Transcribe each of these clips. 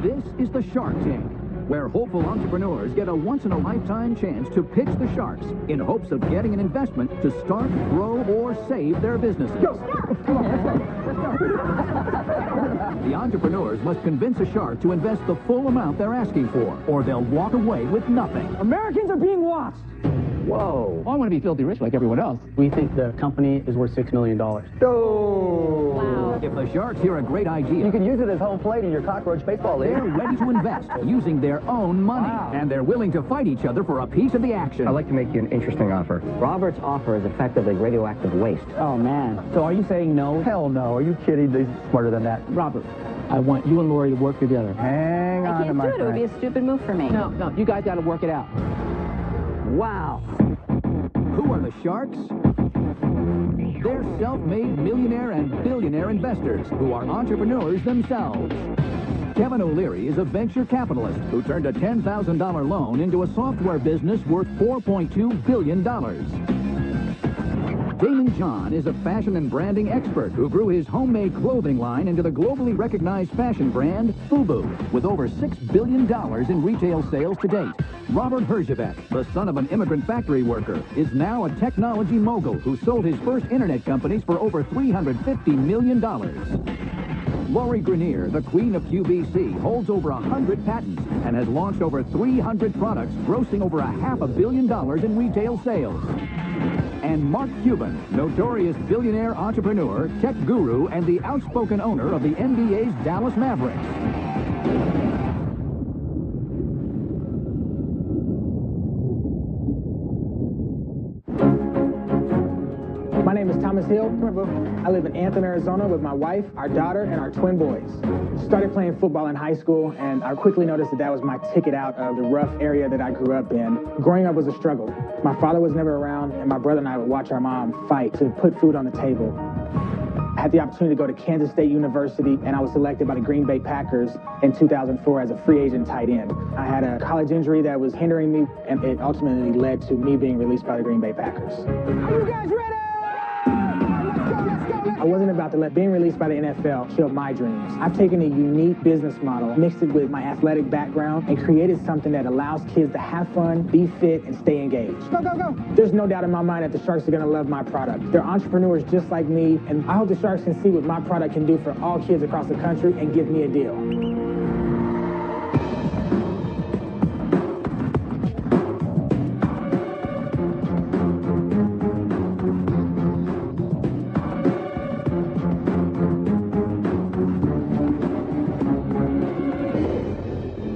This is the Shark Tank, where hopeful entrepreneurs get a once-in-a-lifetime chance to pitch the sharks in hopes of getting an investment to start, grow, or save their businesses. Go! Come on, let's go. The entrepreneurs must convince a shark to invest the full amount they're asking for, or they'll walk away with nothing. Americans are being watched. Whoa. Well, I want to be filthy rich like everyone else. We think the company is worth $6 million. Oh! Wow. If the sharks hear a great idea, You can use it as home plate in your cockroach baseball league. they're ready to invest using their own money. Wow. And they're willing to fight each other for a piece of the action. I'd like to make you an interesting offer. Robert's offer is effectively radioactive waste. Oh, man. So are you saying no? Hell no. Are you kidding? He's smarter than that. Robert, I want you and Lori to work together. Hang I on to can't my do it. It would be a stupid move for me. No, you guys got to work it out. Wow. Who are the sharks? They're self-made millionaire and billionaire investors who are entrepreneurs themselves. Kevin O'Leary is a venture capitalist who turned a $10,000 loan into a software business worth $4.2 billion. Damon John is a fashion and branding expert who grew his homemade clothing line into the globally recognized fashion brand FUBU, with over $6 billion in retail sales to date. Robert Herjavec, the son of an immigrant factory worker, is now a technology mogul who sold his first internet companies for over $350 million. Lori Grenier, the queen of QVC, holds over 100 patents and has launched over 300 products, grossing over $500 million in retail sales. And Mark Cuban, notorious billionaire entrepreneur, tech guru, and the outspoken owner of the NBA's Dallas Mavericks. My name is Thomas Hill. I live in Anthem, Arizona with my wife, our daughter, and our twin boys. Started playing football in high school, and I quickly noticed that was my ticket out of the rough area that I grew up in. Growing up was a struggle. My father was never around, and my brother and I would watch our mom fight to put food on the table. I had the opportunity to go to Kansas State University, and I was selected by the Green Bay Packers in 2004 as a free agent tight end. I had a college injury that was hindering me, and it ultimately led to me being released by the Green Bay Packers. Are you guys ready? I wasn't about to let being released by the NFL kill my dreams. I've taken a unique business model, mixed it with my athletic background, and created something that allows kids to have fun, be fit, and stay engaged. Go, go, go! There's no doubt in my mind that the Sharks are going to love my product. They're entrepreneurs just like me, and I hope the Sharks can see what my product can do for all kids across the country and give me a deal.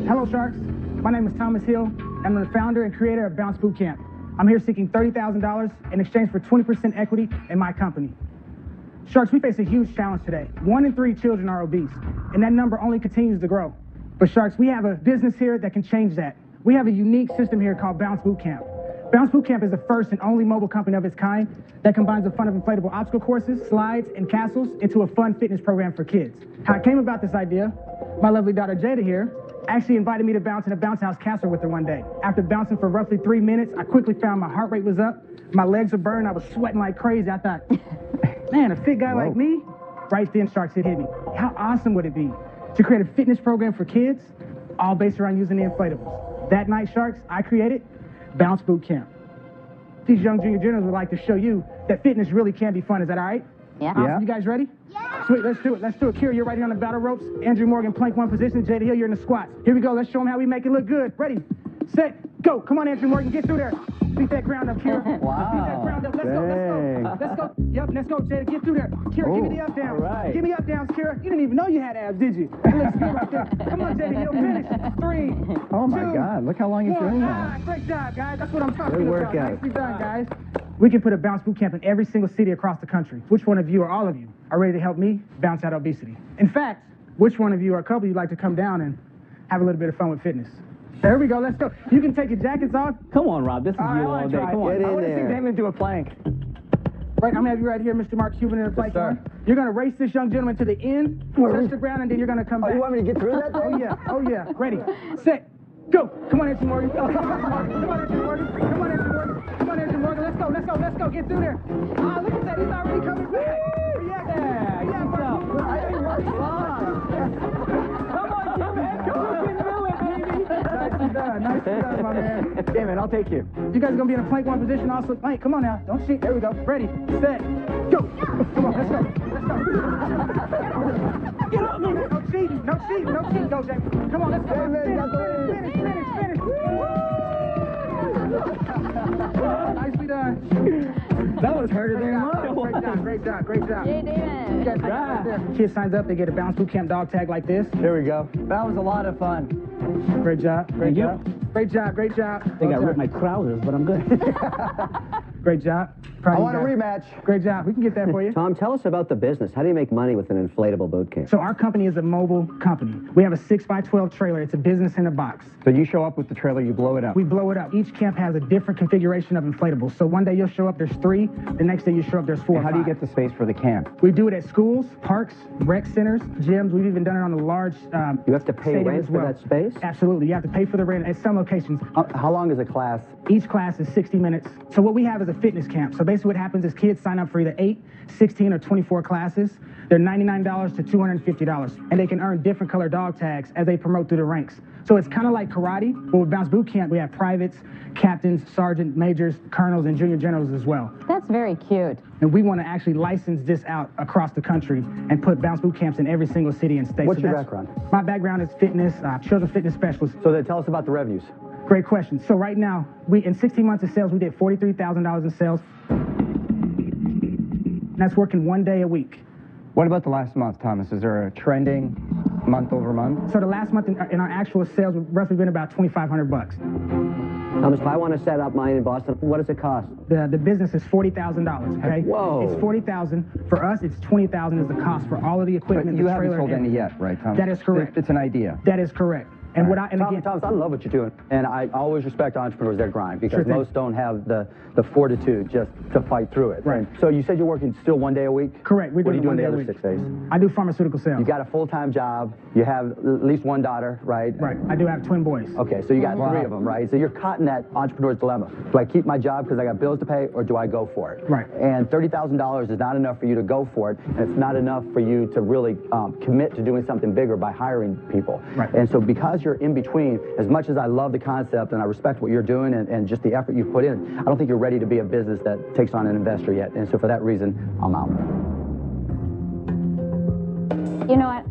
Hello, Sharks. My name is Thomas Hill. I'm the founder and creator of Bounce Boot Camp. I'm here seeking $30,000 in exchange for 20% equity in my company. Sharks, we face a huge challenge today. 1 in 3 children are obese, and that number only continues to grow. But Sharks, we have a business here that can change that. We have a unique system here called Bounce Boot Camp. Bounce Boot Camp is the first and only mobile company of its kind that combines the fun of inflatable obstacle courses, slides, and castles into a fun fitness program for kids. How I came about this idea, my lovely daughter Jada here actually invited me to bounce in a bounce house castle with her one day. After bouncing for roughly 3 minutes, I quickly found my heart rate was up, my legs were burned, I was sweating like crazy. I thought, man, a fit guy like me? Right then, Sharks, it hit me. How awesome would it be to create a fitness program for kids, all based around using the inflatables? That night, Sharks, I created Bounce Boot Camp. These young junior generals would like to show you that fitness really can be fun. Is that all right? Yeah. Awesome. You guys ready? Yeah. Sweet, let's do it. Let's do it. Kira, you're right here on the battle ropes. Andrew Morgan, plank 1 position. Jada Hill, you're in the squats. Here we go. Let's show them how we make it look good. Ready, set, go. Come on, Andrew Morgan, get through there. Beat that ground up, Kira. Wow. Beat that ground up. Let's go, let's go. Let's go. Yep, let's go, Jada. Get through there. Kira, give me the up downs. Right. Give me up downs, Kira. You didn't even know you had abs, did you? It looks good right there. Come on, Jada Hill, finish. 3, Oh my 2, God, look how long you're 1. doing that. Great job, guys. That's what I'm talking Good about. workout. Nicely done, guys. We can put a Bounce Boot Camp in every single city across the country. Which one of you or all of you are ready to help me bounce out obesity? In fact, which one of you or a couple of you like to come down and have a little bit of fun with fitness? There we go. Let's go. You can take your jackets off. Come on, Rob. This is you all day. Come on. Get in I want to see there. Damon do a plank. Right, I'm going to have you right here, Mr. Mark Cuban, in the plank sir. one. You're going to race this young gentleman to the end, touch the ground, and then you're going to come Oh, back. you want me to get through that thing? Oh, yeah. Oh, yeah. Ready, set, go. Come on, Andrew Morgan. Come on, Andrew Morgan. Come on, Andrew Morgan. Come on, Andrew Morgan. Let's go, let's go, let's go. Get through there. Ah, look at that. He's already coming back. Yeah, Mark. I think we're fine. Come on, Damon. Come done. Nicely done, my man. Damn it, I'll take you. You guys are gonna be in a plank one position also. Plank, come on now. Don't cheat. There we go. Ready, set, go. Come on, let's go. Let's go. Get up, man. No cheating. No cheating. No cheating. Go, Jake. Come on, let's go. Finish. Nicely done. That was harder than mine. Great job. Yay, David. Kid signs up, they get a Bounce Boot Camp dog tag like this. There we go. That was a lot of fun. Great job. Thank you. Great job. I think I ripped my trousers, but I'm good. Great job. Proud I of want a you guys. rematch. Great job. We can get that for you. Tom, tell us about the business. How do you make money with an inflatable boot camp? So our company is a mobile company. We have a 6x12 trailer. It's a business in a box. So you show up with the trailer, you blow it up. We blow it up. Each camp has a different configuration of inflatables. So one day you'll show up, there's 3. The next day you show up, there's 4 or How do you 5. get the space for the camp? We do it at schools, parks, rec centers, gyms. We've even done it on a large You have to pay stadium rent as for well. that space? Absolutely. You have to pay for the rent at some locations. How long is a class? Each class is 60 minutes. So what we have is a fitness camp. So basically what happens is kids sign up for either 8, 16, or 24 classes. They're $99 to $250. And they can earn different color dog tags as they promote through the ranks. So it's kind of like karate, but with Bounce Boot Camp, we have privates, captains, sergeant, majors, colonels, and junior generals as well. That's very cute. And we want to actually license this out across the country and put Bounce Boot Camps in every single city and state. What's So your that's- background? My background is fitness, children's fitness specialist. So then tell us about the revenues. Great question. So right now, in 16 months of sales, we did $43,000 in sales. And that's working 1 day a week. What about the last month, Thomas? Is there a trending month over month? So the last month in our actual sales, we've roughly been about $2,500. Thomas, if I want to set up mine in Boston, what does it cost? The business is $40,000. Okay. Whoa. It's $40,000 for us. It's $20,000 is the cost for all of the But equipment. you the haven't trailer, sold and any yet, right, Thomas? That is correct. It's an idea. That is correct. And what I and again, Thomas, I love what you're doing, and I always respect entrepreneurs that grind because Sure thing. most don't have the fortitude just to fight through it. Right. And so you said you're working still 1 day a week? correct. We're What are you doing doing it the 1 other day a 6 week. days? I do pharmaceutical sales. You got a full-time job. You have at least 1 daughter, right? Right. I do have twin boys. Okay, so you got Wow. 3 of them, right? So you're caught in that entrepreneur's dilemma. Do I keep my job because I got bills to pay, or do I go for it? Right. And $30,000 is not enough for you to go for it, and it's not enough for you to really commit to doing something bigger by hiring people. Right. And so because you're in between, as much as I love the concept and I respect what you're doing and just the effort you put in, I don't think you're ready to be a business that takes on an investor yet. And so for that reason, I'm out. You know what?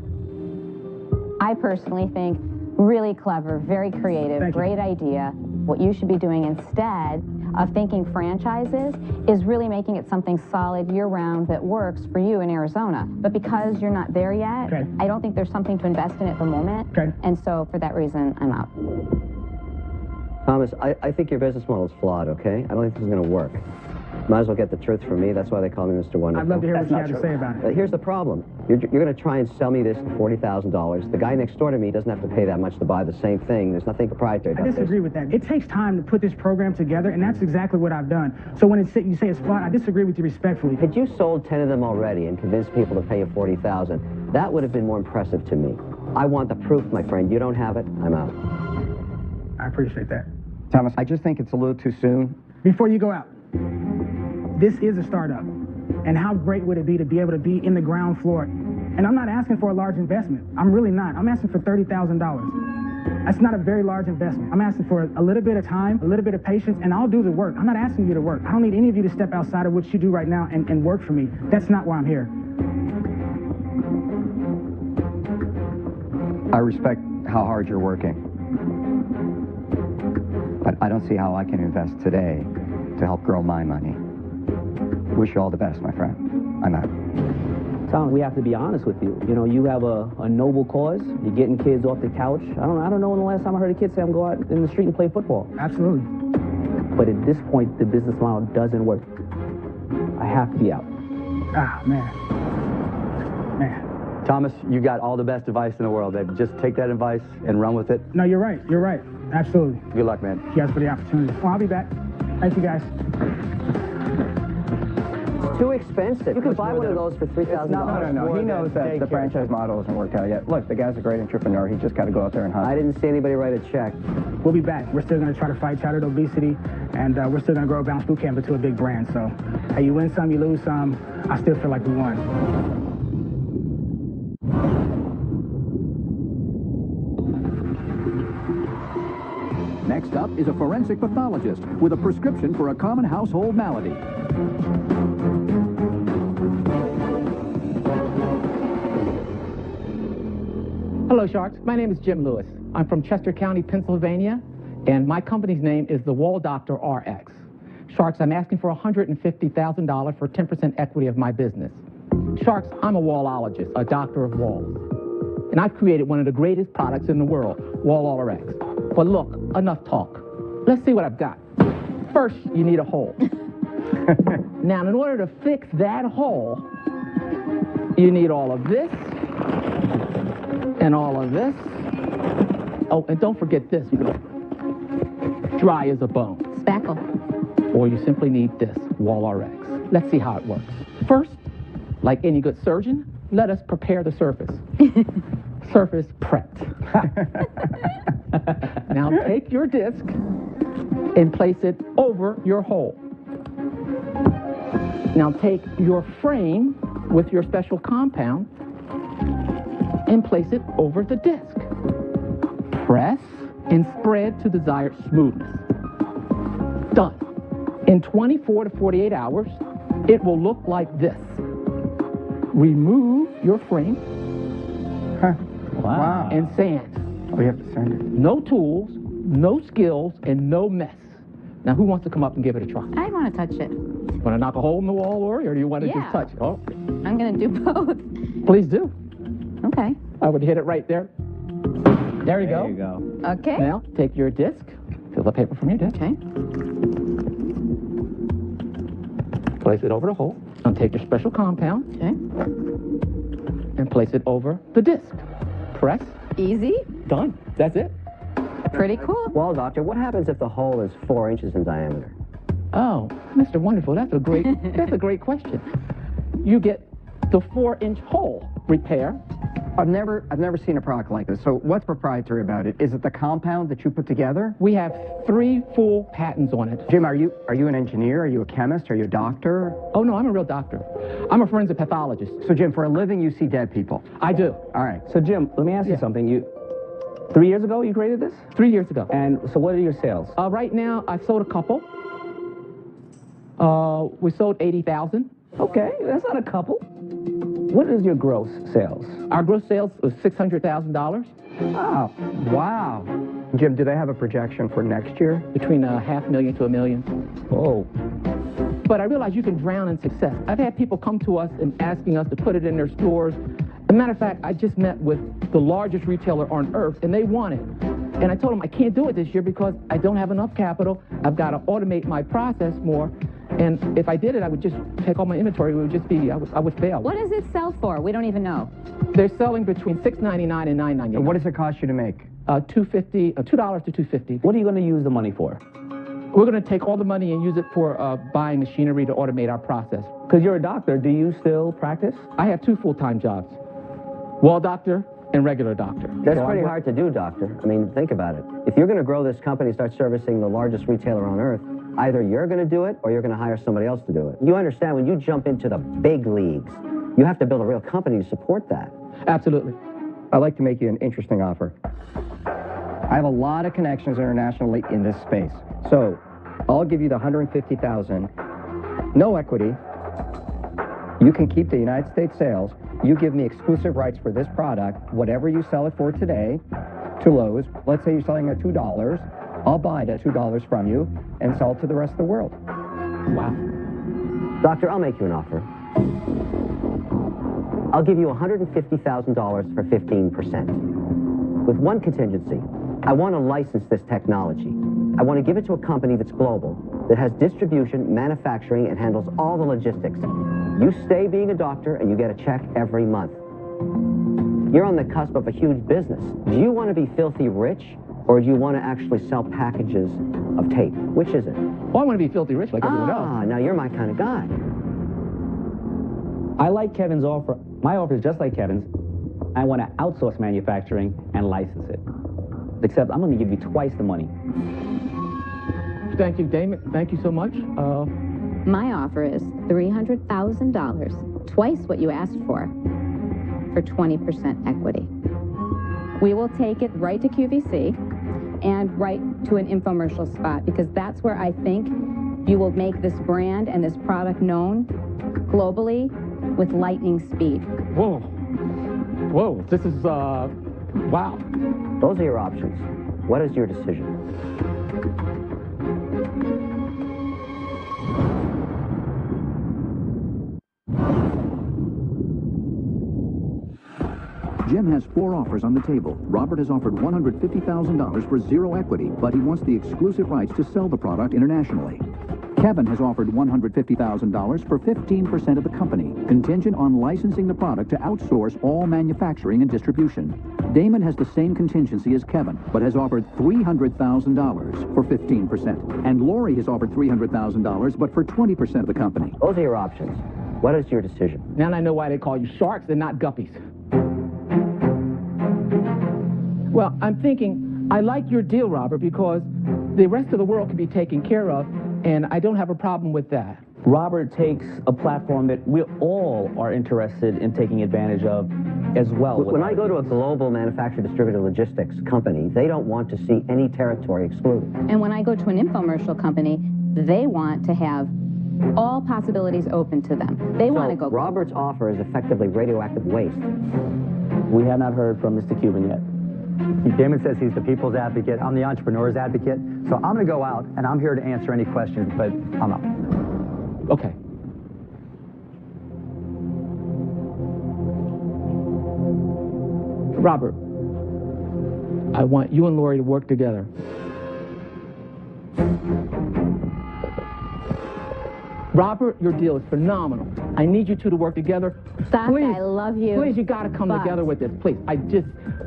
I personally think really clever, very creative, Thank you. great idea. What you should be doing instead of thinking franchises is really making it something solid year-round that works for you in Arizona. But because you're not there yet, Okay. I don't think there's something to invest in at the moment. Okay. And so for that reason, I'm out. Thomas, I think your business model is flawed, okay? I don't think this is going to work. Might as well get the truth from me. That's why they call me Mr. Wonderful. I'd love to hear what you have to say about it. Here's the problem. You're going to try and sell me this for $40,000. The guy next door to me doesn't have to pay that much to buy the same thing. There's nothing proprietary I about this. disagree with that. It takes time to put this program together, and that's exactly what I've done. So when you say it's flawed, I disagree with you respectfully. Had you sold 10 of them already and convinced people to pay you $40,000, that would have been more impressive to me. I want the proof, my friend. You don't have it, I'm out. I appreciate that. Thomas, I just think it's a little too soon. Before you go out, this is a startup. And how great would it be to be able to be in the ground floor? And I'm not asking for a large investment. I'm really not. I'm asking for $30,000. That's not a very large investment. I'm asking for a little bit of time, a little bit of patience, and I'll do the work. I'm not asking you to work. I don't need any of you to step outside of what you do right now and work for me. That's not why I'm here. I respect how hard you're working. But I don't see how I can invest today to help grow my money. Wish you all the best, my friend. I'm out. Tom, we have to be honest with you. You know, you have a noble cause. You're getting kids off the couch. I don't know when the last time I heard a kid say I'm going to go out in the street and play football. Absolutely. But at this point, the business model doesn't work. I have to be out. Ah, man. Man. Thomas, you got all the best advice in the world, baby. Just take that advice and run with it. No, you're right. You're right. Absolutely. Good luck, man. Thank you guys for the opportunity. Well, I'll be back. Thank you, guys. Too expensive. You can buy one of those for $3,000. No. He knows that the franchise model hasn't worked out yet. Look, the guy's a great entrepreneur. He just got to go out there and I hunt. didn't see anybody write a check. We'll be back. We're still going to try to fight childhood obesity, and we're still going to grow Bounce Boot Camp into a big brand. So, hey, you win some, you lose some. I still feel like we won. Next up is a forensic pathologist with a prescription for a common household malady. Hello, Sharks. My name is Jim Lewis. I'm from Chester County, Pennsylvania, and my company's name is the Wall Doctor RX. Sharks, I'm asking for $150,000 for 10% equity of my business. Sharks, I'm a wallologist, a doctor of walls. And I've created one of the greatest products in the world, Wall RX. But look, enough talk. Let's see what I've got. First, you need a hole. Now, in order to fix that hole, you need all of this, and all of this. Oh, and don't forget this. Dry as a bone. Spackle. Or you simply need this, Wall RX. Let's see how it works. First, like any good surgeon, let us prepare the surface. Surface prepped. Now take your disc and place it over your hole. Now take your frame with your special compound and place it over the disc. Press and spread to desired smoothness. Done. In 24 to 48 hours, it will look like this. Remove your frame. Wow. And sand. Oh, you have to sand it. No tools, no skills, and no mess. Now, who wants to come up and give it a try? I want to touch it. Want to knock a hole in the wall, Lori, or do you want to just touch it? Oh, I'm going to do both. please do. Okay. I would hit it right there. There you go. There you go. Okay. Now, take your disc. Fill the paper from your disc. Okay. Place it over the hole. Now, take your special compound Okay. and place it over the disc. Press. Easy. Done. That's it. Pretty cool. Well, doctor, what happens if the hole is 4 inches in diameter? Oh, Mr. Wonderful, that's a great question. You get the 4-inch hole repair. I've never seen a product like this. So what's proprietary about it? Is it the compound that you put together? We have 3 full patents on it. Jim, are you an engineer? Are you a chemist? Are you a doctor? Oh, no, I'm a real doctor. I'm a forensic pathologist. So, Jim, for a living, you see dead people. I do. All right. So, Jim, let me ask you something. 3 years ago, you created this? 3 years ago. And so what are your sales? Right now, I've sold a couple. We sold 80,000. Okay, that's not a couple. What is your gross sales? Our gross sales was $600,000. Oh, wow. Jim, do they have a projection for next year? Between $500,000 to $1 million. Oh. But I realize you can drown in success. I've had people come to us and asking us to put it in their stores. As a matter of fact, I just met with the largest retailer on earth, and they want it. And I told them I can't do it this year because I don't have enough capital. I've got to automate my process more. And if I did it, I would just take all my inventory. It would just be, I would fail. What does it sell for? We don't even know. They're selling between $6.99 and $9.99. And what does it cost you to make? $2.50 to $2.50. What are you going to use the money for? We're going to take all the money and use it for buying machinery to automate our process. Because you're a doctor, do you still practice? I have 2 full-time jobs, wall doctor and regular doctor. That's So pretty hard to do, doctor. I mean, think about it. If you're going to grow this company and start servicing the largest retailer on earth, either you're going to do it or you're going to hire somebody else to do it. You understand, when you jump into the big leagues, you have to build a real company to support that. Absolutely. I'd like to make you an interesting offer. I have a lot of connections internationally in this space. So I'll give you the $150,000, no equity. You can keep the United States sales. You give me exclusive rights for this product, whatever you sell it for today to Lowe's. Let's say you're selling it at $2. I'll buy it at $2 from you and sell it to the rest of the world. Wow. Doctor, I'll make you an offer. I'll give you $150,000 for 15%. With one contingency. I want to license this technology. I want to give it to a company that's global, that has distribution, manufacturing, and handles all the logistics. You stay being a doctor, and you get a check every month. You're on the cusp of a huge business. Do you want to be filthy rich, or do you want to actually sell packages of tape? Which is it? Well, I want to be filthy rich like everyone else. Now you're my kind of guy. I like Kevin's offer. My offer is just like Kevin's. I want to outsource manufacturing and license it. Except I'm going to give you twice the money. Thank you, Damon. Thank you so much. My offer is $300,000, twice what you asked for 20% equity. We will take it right to QVC, and right to an infomercial spot, because that's where I think you will make this brand and this product known globally with lightning speed. Whoa. Whoa, this is, wow. Those are your options. What is your decision? Jim has 4 offers on the table. Robert has offered $150,000 for 0 equity, but he wants the exclusive rights to sell the product internationally. Kevin has offered $150,000 for 15% of the company, contingent on licensing the product to outsource all manufacturing and distribution. Damon has the same contingency as Kevin, but has offered $300,000 for 15%. And Lori has offered $300,000, but for 20% of the company. Those are your options. What is your decision? Now I know why they call you sharks and not guppies. Well, I'm thinking, I like your deal, Robert, because the rest of the world can be taken care of, and I don't have a problem with that. Robert takes a platform that we all are interested in taking advantage of as well. When I go to a global manufacturer, distributor, logistics company, they don't want to see any territory excluded. And when I go to an infomercial company, they want to have all possibilities open to them. They want to go. Robert's offer is effectively radioactive waste. We have not heard from Mr. Cuban yet. Damon says he's the people's advocate. I'm the entrepreneur's advocate. So I'm going to go out, and I'm here to answer any questions, but I'm out. Okay. Robert, I want you and Lori to work together. Robert, your deal is phenomenal. I need you two to work together. Doc, please, I love you. Please, you got to come together with this. Please,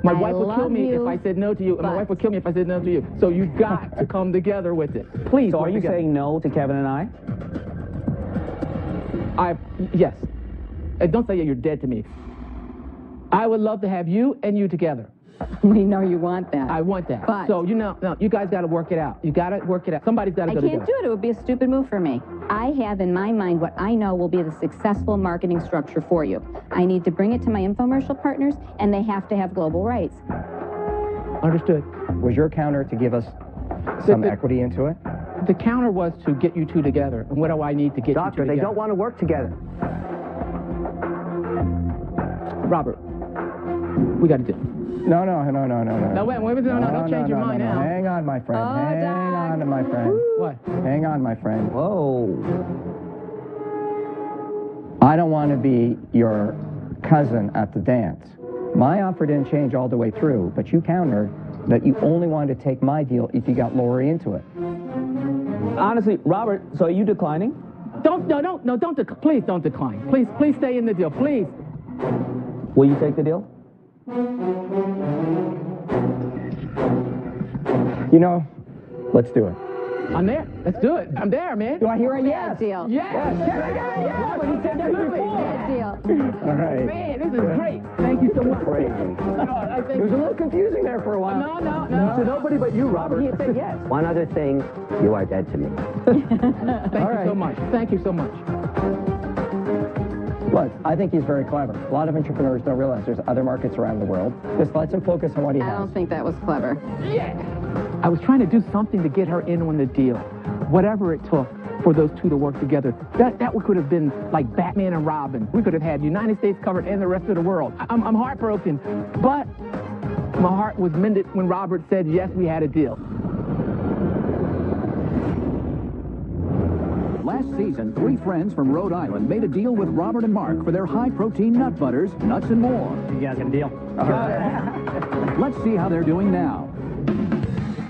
my wife would kill me if I said no to you, and my wife would kill me if I said no to you. So you got to come together with this. Please. So are you saying no to Kevin and I? Yes. And don't say you're dead to me. I would love to have you and you together. We know you want that. I want that. But so, no, you guys got to work it out. You got to work it out. Somebody's got to go together. I can't do it. It would be a stupid move for me. I have in my mind what I know will be the successful marketing structure for you. I need to bring it to my infomercial partners, and they have to have global rights. Understood. Was your counter to give us some equity into it? The counter was to get you two together. And what do I need to get you two together? Doctor, they don't want to work together. Robert, we got to do. No. No, wait, don't change your mind now. Hang on, my friend. Hang on, my friend. What? Hang on, my friend. Whoa. I don't want to be your cousin at the dance. My offer didn't change all the way through, but you countered that you only wanted to take my deal if you got Lori into it. Honestly, Robert, so are you declining? Please don't decline. Please stay in the deal, please. Will you take the deal? Let's do it. I'm there. Let's do it. I'm there, man. Do I hear a yes? Deal. Yes. He said absolutely. Deal. All right. Man, this is great. Thank you so much. Crazy. It was a little confusing there for a while. No. To nobody but you, Robert. He said yes. One other thing, you are dead to me. Thank you so much. Thank you so much. Look, I think he's very clever. A lot of entrepreneurs don't realize there's other markets around the world. Just lets him focus on what he has. I don't think that was clever. Yeah. I was trying to do something to get her in on the deal. Whatever it took for those two to work together. That could have been like Batman and Robin. We could have had United States covered and the rest of the world. I'm heartbroken, but my heart was mended when Robert said, yes, we had a deal. Last season, 3 friends from Rhode Island made a deal with Robert and Mark for their high-protein nut butters, nuts, and more. You guys got a deal? Let's see how they're doing now.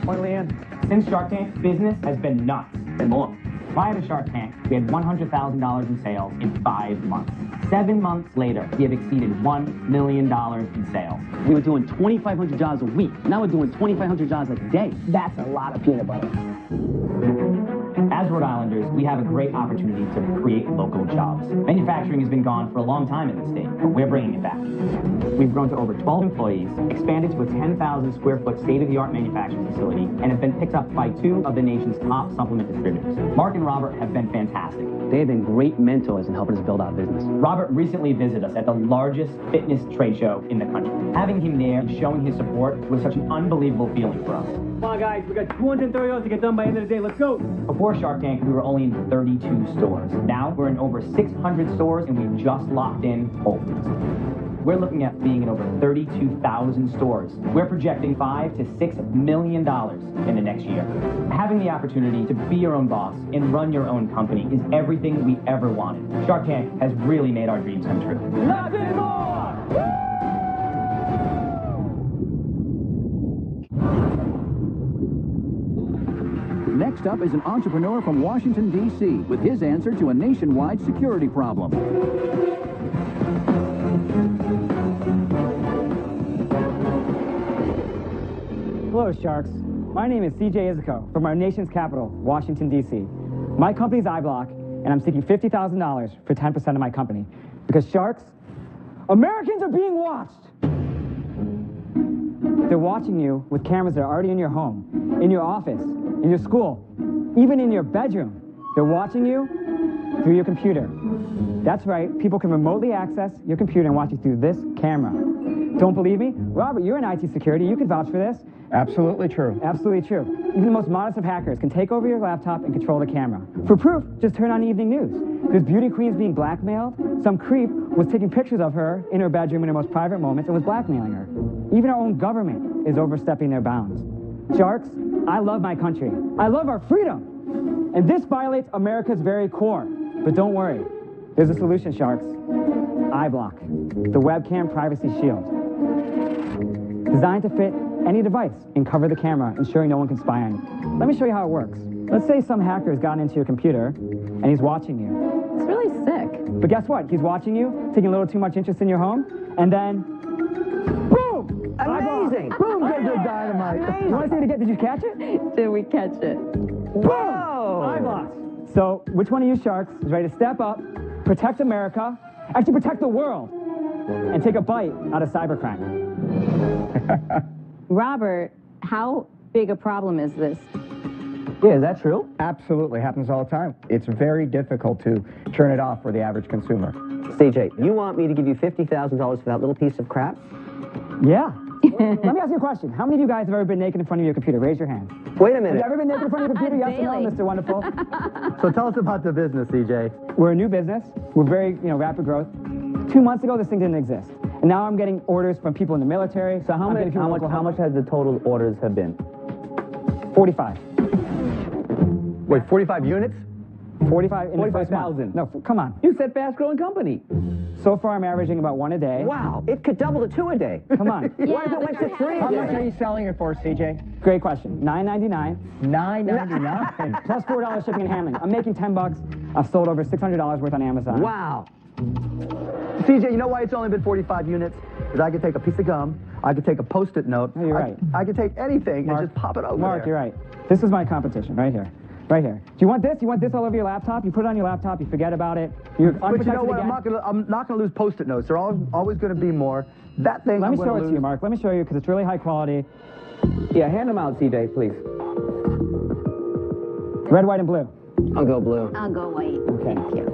Morning, Leanne. Since Shark Tank, business has been nuts and more. Prior to Shark Tank, we had $100,000 in sales in 5 months. 7 months later, we have exceeded $1 million in sales. We were doing 2,500 jobs a week. Now we're doing 2,500 jobs a day. That's a lot of peanut butter. As Rhode Islanders, we have a great opportunity to create local jobs. Manufacturing has been gone for a long time in the state, but we're bringing it back. We've grown to over 12 employees, expanded to a 10,000 square foot state-of-the-art manufacturing facility, and have been picked up by 2 of the nation's top supplement distributors. Mark and Robert have been fantastic. They have been great mentors in helping us build our business. Robert recently visited us at the largest fitness trade show in the country. Having him there and showing his support was such an unbelievable feeling for us. Come on, guys, we got 230 hours to get done by the end of the day. Let's go. Before Shark Tank, we were only in 32 stores. Now we're in over 600 stores, and we just locked in Whole Foods. We're looking at being in over 32,000 stores. We're projecting $5 to $6 million in the next year. Having the opportunity to be your own boss and run your own company is everything we ever wanted. Shark Tank has really made our dreams come true. Nothing more! Next up is an entrepreneur from Washington, D.C. with his answer to a nationwide security problem. Hello, Sharks. My name is CJ Izuko from our nation's capital, Washington, D.C. My company's iBlock, and I'm seeking $50,000 for 10% of my company. Because, Sharks, Americans are being watched. They're watching you with cameras that are already in your home, in your office, in your school, even in your bedroom. They're watching you through your computer. That's right, people can remotely access your computer and watch you through this camera. Don't believe me? Robert, you're in IT security. You can vouch for this. Absolutely true. Absolutely true. Even the most modest of hackers can take over your laptop and control the camera. For proof, just turn on evening news. This beauty queen's being blackmailed. Some creep was taking pictures of her in her bedroom in her most private moments and was blackmailing her. Even our own government is overstepping their bounds. Sharks, I love my country. I love our freedom. And this violates America's very core. But don't worry. There's a solution, Sharks. iBlock, the webcam privacy shield. Designed to fit any device and cover the camera, ensuring no one can spy on you. Let me show you how it works. Let's say some hacker has gotten into your computer and he's watching you. It's really sick. But guess what? He's watching you, taking a little too much interest in your home, and then boom! Amazing! Boom! Good dynamite. You want to see it again? Did you catch it? Did we catch it? Whoa! iBlock. So, which one of you Sharks is ready to step up, protect America, actually protect the world, and take a bite out of cybercrime? Robert, how big a problem is this? Yeah, is that true? Absolutely. Happens all the time. It's very difficult to turn it off for the average consumer. CJ, you want me to give you $50,000 for that little piece of crap? Yeah. Let me ask you a question. How many of you guys have ever been naked in front of your computer? Raise your hand. Wait a minute. Have you ever been naked in front of your computer? Yes or no, Mr. Wonderful? So tell us about the business, CJ. We're a new business. We're very, rapid growth. 2 months ago, this thing didn't exist. And now I'm getting orders from people in the military. So how much has the total orders have been? 45. Wait, 45 units? 45 in the first month. 45,000. No, come on. You said fast-growing company. So far, I'm averaging about 1 a day. Wow, it could double to 2 a day. Come on. What if it went to 3 a How day? much are you selling it for, CJ? Great question. $9.99. $9.99. Plus $4 shipping and handling. I'm making $10. I've sold over $600 worth on Amazon. Wow. CJ, you know why it's only been 45 units? Because I could take a piece of gum, I could take a Post-it note. No, you're right. I could take anything and just pop it over Mark, there. you're right. This is my competition right here. Right here. Do you want this? You want this all over your laptop? You put it on your laptop, you forget about it. You're But you know what? again. I'm not gonna lose Post-it notes. They're always gonna be more. That thing. Let me show it lose. to you, Mark. Let me show you because it's really high quality. Yeah, hand them out, CJ, please. Red, white, and blue. I'll go blue. I'll go white. Okay. Thank you.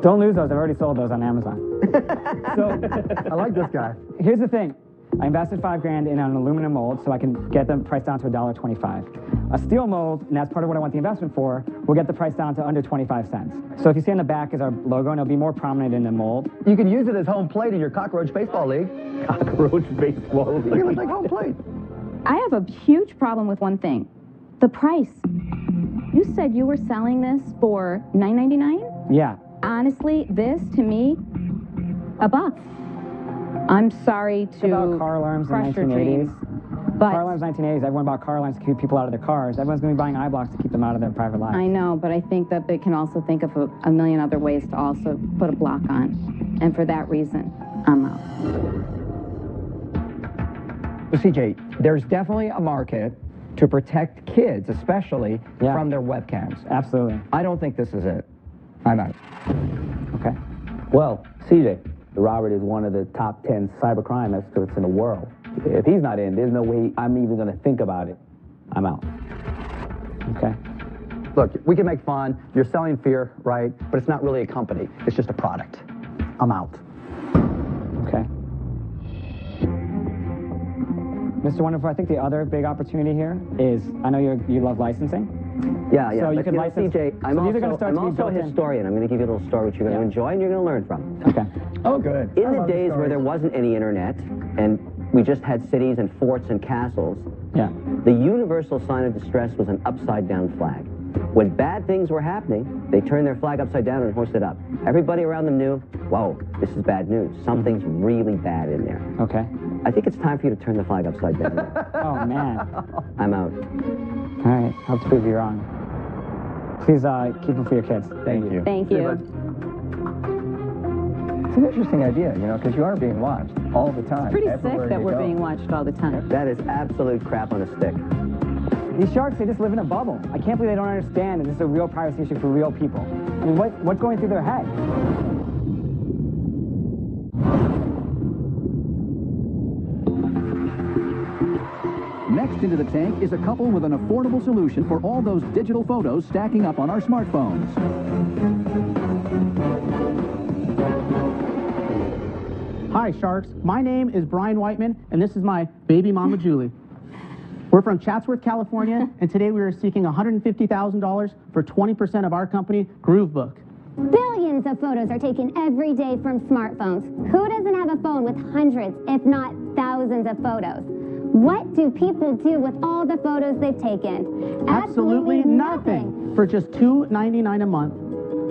Don't lose those. I've already sold those on Amazon. So I like this guy. here's the thing. I invested $5 grand in an aluminum mold so I can get the price down to $1.25. A steel mold, and that's part of what I want the investment for, will get the price down to under 25 cents. So if you see on the back is our logo, and it'll be more prominent in the mold. You can use it as home plate in your cockroach baseball league. Cockroach baseball league. Look like home plate. I have a huge problem with one thing. The price. You said you were selling this for $9.99? Yeah. Honestly, this, to me, $1. I'm sorry It's about to car alarms in the crush your 1980s. dreams, but Car alarms 1980s. Everyone bought car alarms to keep people out of their cars. Everyone's going to be buying iBlocks to keep them out of their private lives. I know, but I think that they can also think of a million other ways to also put a block on. And for that reason, I'm out. Well, CJ, there's definitely a market to protect kids, especially, from their webcams. Absolutely. I don't think this is it. I'm out. Okay. Well, CJ, Robert is one of the top 10 cybercrime experts in the world. If he's not in, there's no way I'm even going to think about it. I'm out. Okay. Look, we can make fun. You're selling fear, right? But it's not really a company. It's just a product. I'm out. Okay. Mr. Wonderful, I think the other big opportunity here is, I know you love licensing. Yeah. So you but could know, license. CJ, I'm so these are gonna start to be also a built in. historian. I'm going to give you a little story which you're going to enjoy and you're going to learn from. Okay. Oh, good. In the days where there wasn't any internet and we just had cities and forts and castles, the universal sign of distress was an upside-down flag. When bad things were happening, they turned their flag upside down and hoisted it up. Everybody around them knew, whoa, this is bad news. Something's really bad in there. Okay. I think it's time for you to turn the flag upside down. Oh, man. I'm out. All right. Hope to prove you wrong. Please keep them for your kids. Thank you. Thank you. It's an interesting idea, you know, because you are being watched all the time. Pretty sick everywhere that you we're go. being watched all the time. That is absolute crap on a stick. These sharks, they just live in a bubble. I can't believe they don't understand that this is a real privacy issue for real people. I mean, what's going through their head? Next into the tank is a couple with an affordable solution for all those digital photos stacking up on our smartphones. Hi, Sharks. My name is Brian Whiteman, and this is my baby mama, Julie. We're from Chatsworth, California, and today we are seeking $150,000 for 20% of our company, Groovebook. Billions of photos are taken every day from smartphones. Who doesn't have a phone with hundreds, if not thousands of photos? What do people do with all the photos they've taken? Absolutely nothing. For just $2.99 a month,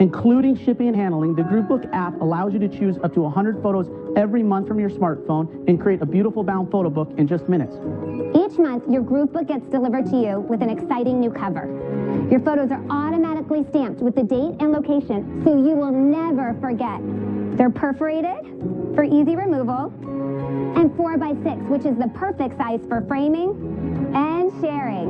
including shipping and handling, the Groovebook app allows you to choose up to 100 photos every month from your smartphone and create a beautiful bound photo book in just minutes. Each month, your Groovebook gets delivered to you with an exciting new cover. Your photos are automatically stamped with the date and location, so you will never forget. They're perforated for easy removal, and 4x6, which is the perfect size for framing and sharing.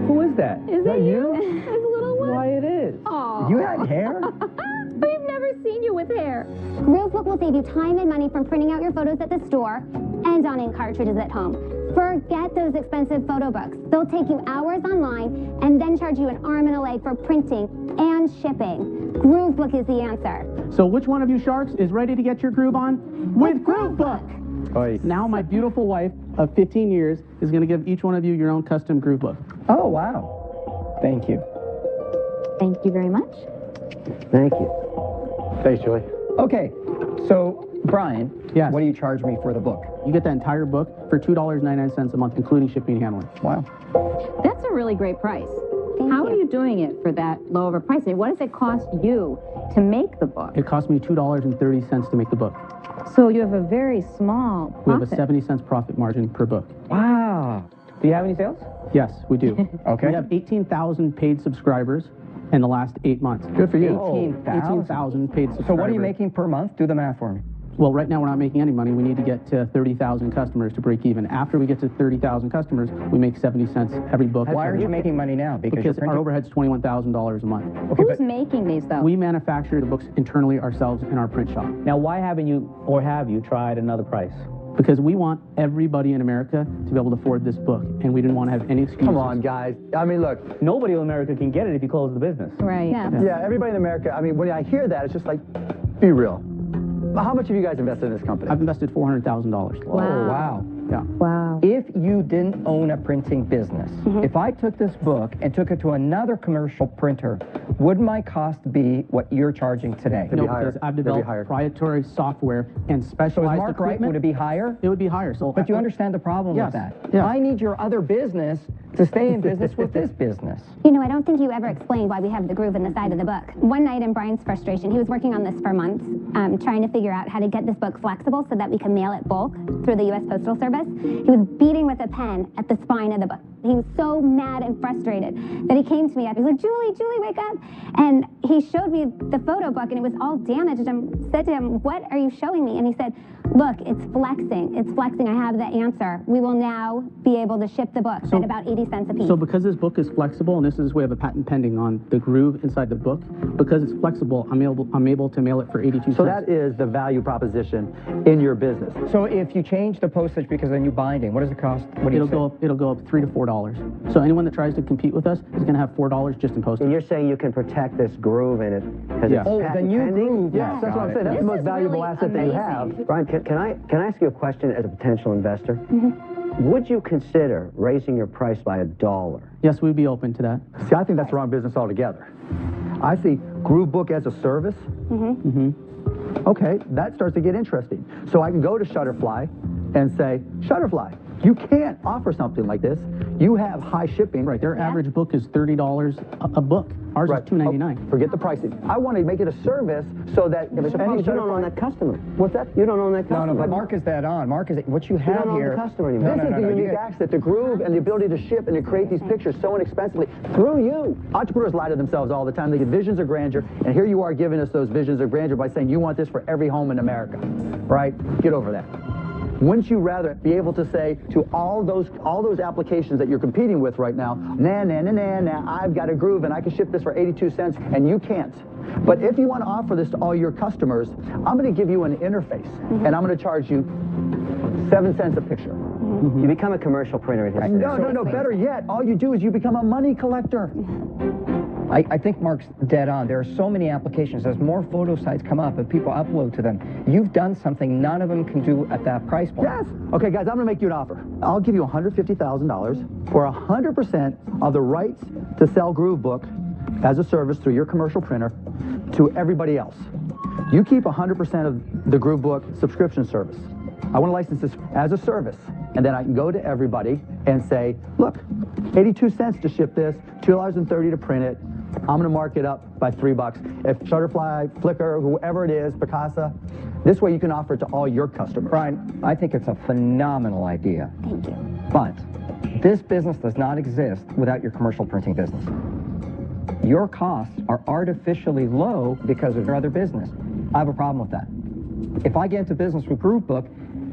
Who is that? Is that you? It's a little one. Why, it is. Aw. You had hair? We've never seen you with hair. Groovebook will save you time and money from printing out your photos at the store and on ink cartridges at home. Forget those expensive photo books. They'll take you hours online and then charge you an arm and a leg for printing and shipping. Groovebook is the answer. So which one of you Sharks is ready to get your groove on? With Groovebook! Oy. Now my beautiful wife of 15 years is going to give each one of you your own custom Groovebook. Oh, wow. Thank you. Thank you very much. Thank you. Thanks, Julie. Okay, so, Brian, Yes. what do you charge me for the book? You get the entire book for $2.99 a month, including shipping and handling. Wow. That's a really great price. Thank How you. are you doing it for that low of a price? And what does it cost you to make the book? It cost me $2.30 to make the book. So you have a very small We have a profit. 70 cents profit margin per book. Wow. Do you have any sales? Yes, we do. Okay. We have 18,000 paid subscribers in the last 8 months. Good for you. 18,000 paid subscribers. So what are you making per month? Do the math for me. Well, right now we're not making any money. We need to get to 30,000 customers to break even. After we get to 30,000 customers, we make 70 cents every book. Why aren't you making money now? Because you're our printing- overhead's $21,000 a month. Okay, Who's but making these, though? We manufacture the books internally ourselves in our print shop Now, why haven't you, or have you, tried another price? because we want everybody in America to be able to afford this book, and we didn't want to have any excuses. Come on, guys. I mean, look. Nobody in America can get it if you close the business. Right. Yeah, everybody in America, I mean, when I hear that, it's just like, be real. How much have you guys invested in this company? I've invested $400,000. Oh, wow. Yeah. Wow. If you didn't own a printing business, if I took this book and took it to another commercial printer, would my cost be what you're charging today? No, be higher. because I've They'd be developed higher. proprietary software and So is specialized Mark right? equipment. Would it be higher? It would be higher. So, But you understand the problem Yes, with that. yes. I need your other business to stay in business with this business. You know, I don't think you ever explained why we have the groove in the side of the book. One night in Brian's frustration, he was working on this for months, trying to figure out how to get this book flexible so that we can mail it bulk through the U.S. Postal Service. He was beating with a pen at the spine of the book. He was so mad and frustrated that he came to me after. He's like, Julie, wake up. And he showed me the photo book, and it was all damaged. And I said to him, what are you showing me? And he said, Look, it's flexing. It's flexing. I have the answer. We will now be able to ship the books at about 80 cents a piece. So because this book is flexible, and this is we have a patent pending on the groove inside the book, because it's flexible, I'm able to mail it for 82 cents. So that is the value proposition in your business. So if you change the postage because of the new binding, what does it cost? What do you say? It'll go up $3 to $4. So anyone that tries to compete with us is going to have $4 just in postage. And you're saying you can protect this groove in it because it's the patent new pending? groove. Yes, that's what I'm saying. That's the most valuable asset that you have. Brian, can I ask you a question as a potential investor? Would you consider raising your price by $1? Yes, we'd be open to that. See, I think that's the wrong business altogether. I see Groove Book as a service. Okay, that starts to get interesting. So I can go to Shutterfly and say, Shutterfly, you can't offer something like this. You have high shipping. Right, their average book is $30 a book. Ours is $2.99. Forget the pricing. I want to make it a service so that But the problem is you don't own that customer. What's that? You don't own that customer. No, but Mark is that on. Mark is what you have don't own here. the customer anymore. This is the unique asset, the groove and the ability to ship and to create these pictures so inexpensively through you. Entrepreneurs lie to themselves all the time. They get visions of grandeur, and here you are giving us those visions of grandeur by saying you want this for every home in America, right? Get over that. Wouldn't you rather be able to say to all those applications that you're competing with right now, I've got a groove and I can ship this for 82 cents and you can't. But if you want to offer this to all your customers, I'm going to give you an interface and I'm going to charge you 7 cents a picture. You become a commercial printer in his No, better yet, all you do is you become a money collector. I think Mark's dead on. There are so many applications. As more photo sites come up and people upload to them, you've done something none of them can do at that price point. Yes. Okay, guys, I'm going to make you an offer. I'll give you $150,000 for 100% of the rights to sell Groove Book as a service through your commercial printer to everybody else. You keep 100% of the Groove Book subscription service. I want to license this as a service, and then I can go to everybody and say, look, 82 cents to ship this, $2.30 to print it. I'm going to mark it up by $3. If Shutterfly, Flickr, whoever it is, Picasa, this way you can offer it to all your customers. Brian, I think it's a phenomenal idea. Thank you. But this business does not exist without your commercial printing business. Your costs are artificially low because of your other business. I have a problem with that. If I get into business with Groove Book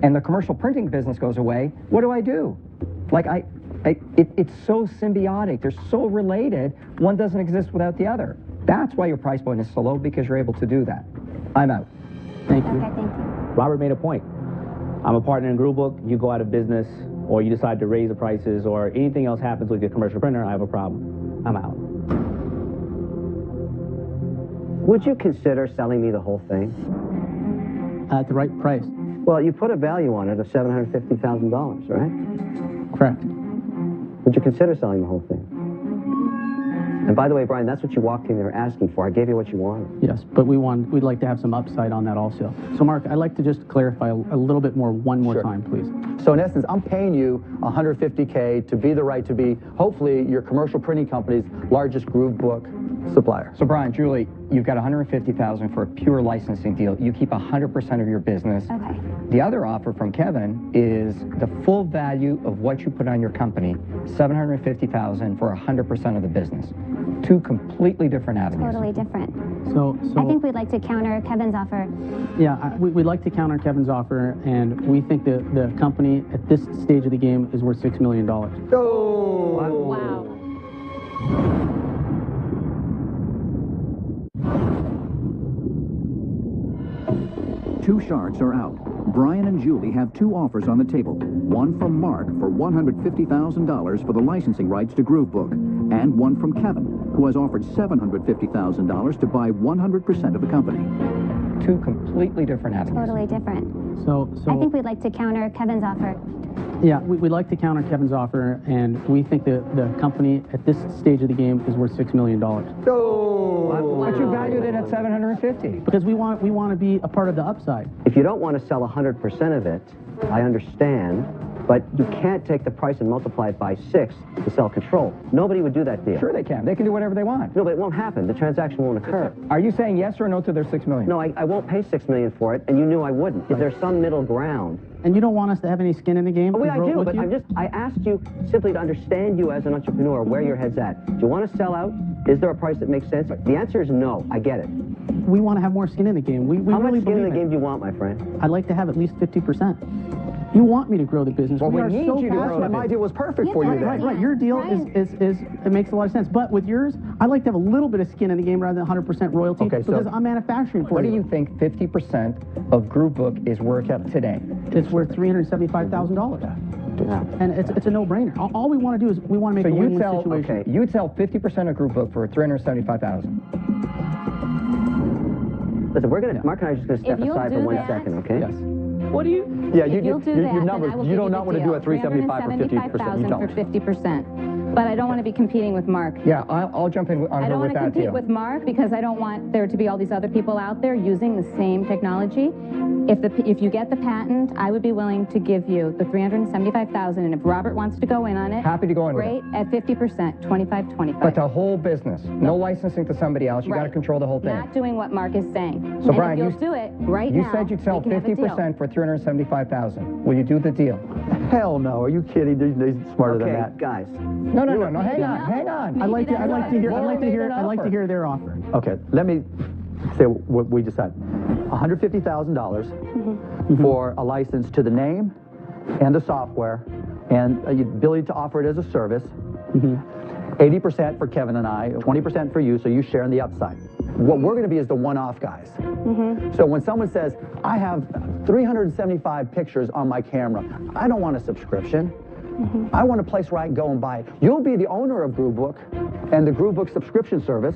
and the commercial printing business goes away, what do? Like, it's so symbiotic. They're so related. One doesn't exist without the other. That's why your price point is so low, because you're able to do that. I'm out. Thank you. Okay, thank you. Robert made a point. I'm a partner in Groove Book. You go out of business, or you decide to raise the prices, or anything else happens with your commercial printer, I have a problem. I'm out. Would you consider selling me the whole thing? At the right price. Well, you put a value on it of $750,000, right? Correct. Would you consider selling the whole thing? And by the way, Brian, that's what you walked in there asking for. I gave you what you wanted. Yes, but we'd like to have some upside on that also. So, Mark, I'd like to just clarify a little bit more one more time, please. So in essence, I'm paying you $150K to be the right to be, hopefully, your commercial printing company's largest Groove Book supplier. So, Brian, Julie, you've got $150,000 for a pure licensing deal. You keep 100% of your business. Okay. The other offer from Kevin is the full value of what you put on your company, $750,000 for 100% of the business. Two completely different avenues. Totally different. So I think we'd like to counter Kevin's offer. Yeah, we'd like to counter Kevin's offer, and we think that the company at this stage of the game is worth $6 million. Oh! Wow. Two sharks are out. Brian and Julie have two offers on the table. One from Mark for $150,000 for the licensing rights to Groove Book, and one from Kevin, who has offered $750,000 to buy 100% of the company. Two completely different avenues. Totally different. So I think we'd like to counter Kevin's offer. Yeah, we'd like to counter Kevin's offer, and we think that the company at this stage of the game is worth $6 million. But you valued it at $750. Because we want to be a part of the upside. If you don't want to sell 100% of it, I understand, but you can't take the price and multiply it by 6 to sell control. Nobody would do that deal. Sure they can. They can do whatever they want. No, but it won't happen. The transaction won't occur. Are you saying yes or no to their $6 million? No, I won't pay $6 million for it, and you knew I wouldn't. Is there some middle ground? And you don't want us to have any skin in the game? Oh, wait, I do, but I asked you simply to understand you as an entrepreneur, where your head's at. Do you want to sell out? Is there a price that makes sense? The answer is no. I get it. we want to have more skin in the game. We How really much skin in the believe it. game do you want, my friend? I'd like to have at least 50%. You want me to grow the business. Well, we are need so you to grow. passionate. My deal was perfect for you then. Right. Your deal is it makes a lot of sense. But with yours, I'd like to have a little bit of skin in the game rather than 100% royalty because I'm manufacturing for What you. do you think 50% of Groove Book is worth today? It's worth $375,000. And it's a no-brainer. All we want to do is we want to make a win-win situation. Okay, you sell 50% of Groove Book for $375,000. Listen, Mark and I are just going to step If you'll aside for do 1 that- second, okay? Yes. What do you? Yeah, If you'll do that, your then numbers. I will You give do you not the want to do deal. a 375 for 50%. You $375,000 don't. for 50%. But I don't want to be competing with Mark. Yeah, I'll jump in on I her don't with want to that compete deal. with Mark because I don't want there to be all these other people out there using the same technology. If you get the patent, I would be willing to give you the $375,000, and if Robert wants to go in on it, Happy to go in with great, at 50%, 25-25. But the whole business, no licensing to somebody else. You got to Right. control the whole thing. Not doing what Mark is saying. So, and Brian, if you you'll do it right You now, said you'd sell we can have a deal. 50% for $375,000. Will you do the deal? Hell no. Are you kidding? They're smarter than that. Guys. No. Hang on. I'd like to hear their offer. Okay, let me say what we decided. $150,000 for a license to the name and the software and the ability to offer it as a service. 80% for Kevin and I, 20% for you, so you share in the upside. What we're going to be is the one-off guys. So when someone says, I have 375 pictures on my camera, I don't want a subscription. I want a place where I can go and buy it. You'll be the owner of Groovebook and the Groovebook subscription service.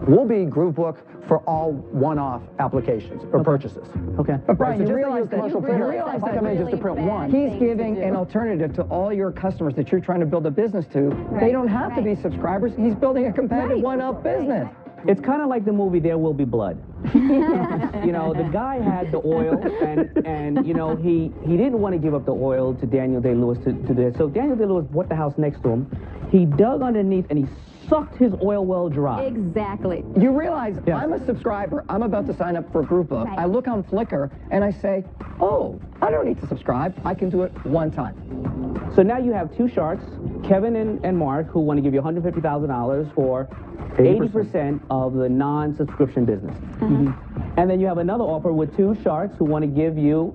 We'll be Groovebook for all one-off applications or purchases. Okay. But Brian, So you just realize like your commercial printer, if I come in just to print one. He's giving an alternative to all your customers that you're trying to build a business to. They don't have to be subscribers. He's building a competitive one-up business. It's kind of like the movie There Will Be Blood. You know, the guy had the oil, and you know, he didn't want to give up the oil to Daniel Day-Lewis to do this. So Daniel Day-Lewis bought the house next to him. He dug underneath and he sucked his oil well dry. Exactly. You realize I'm a subscriber. I'm about to sign up for Groovebook. Right. I look on Flickr and I say, oh, I don't need to subscribe. I can do it one time. So now you have two sharks, Kevin and Mark, who want to give you $150,000 for 80% of the non-subscription business. And then you have another offer with two sharks who want to give you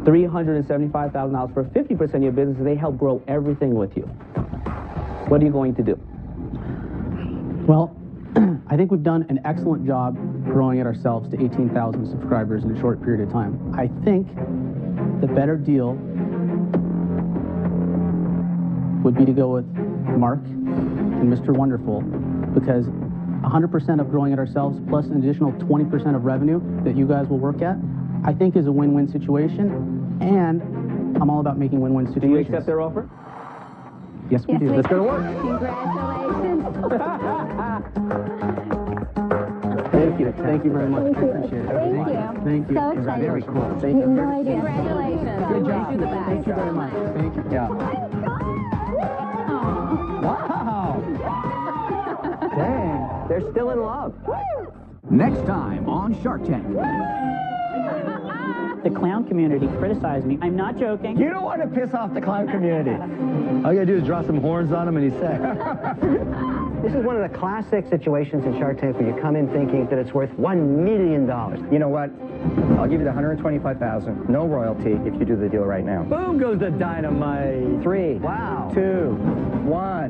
$375,000 for 50% of your business. They help grow everything with you. What are you going to do? Well, I think we've done an excellent job growing it ourselves to 18,000 subscribers in a short period of time. I think the better deal would be to go with Mark and Mr. Wonderful, because 100% of growing it ourselves plus an additional 20% of revenue that you guys will work at, I think is a win-win situation, and I'm all about making win-win situations. Do you accept their offer? Yes, we do. Let's go to work. Congratulations. Thank you very much. I appreciate it. Thank you. So excited. Very cool. Thank you. No idea. Congratulations. Good job. You do the best. Thank you very much. Thank you. Yeah. Wow. Dang, they're still in love. Next time on Shark Tank. The clown community criticized me. I'm not joking. You don't want to piss off the clown community. All you gotta do is draw some horns on him and he's set. This is one of the classic situations in Shark Tank where you come in thinking that it's worth $1 million. You know what? I'll give you the $125,000, no royalty, if you do the deal right now. Boom goes the dynamite. 3, Wow. 2, 1.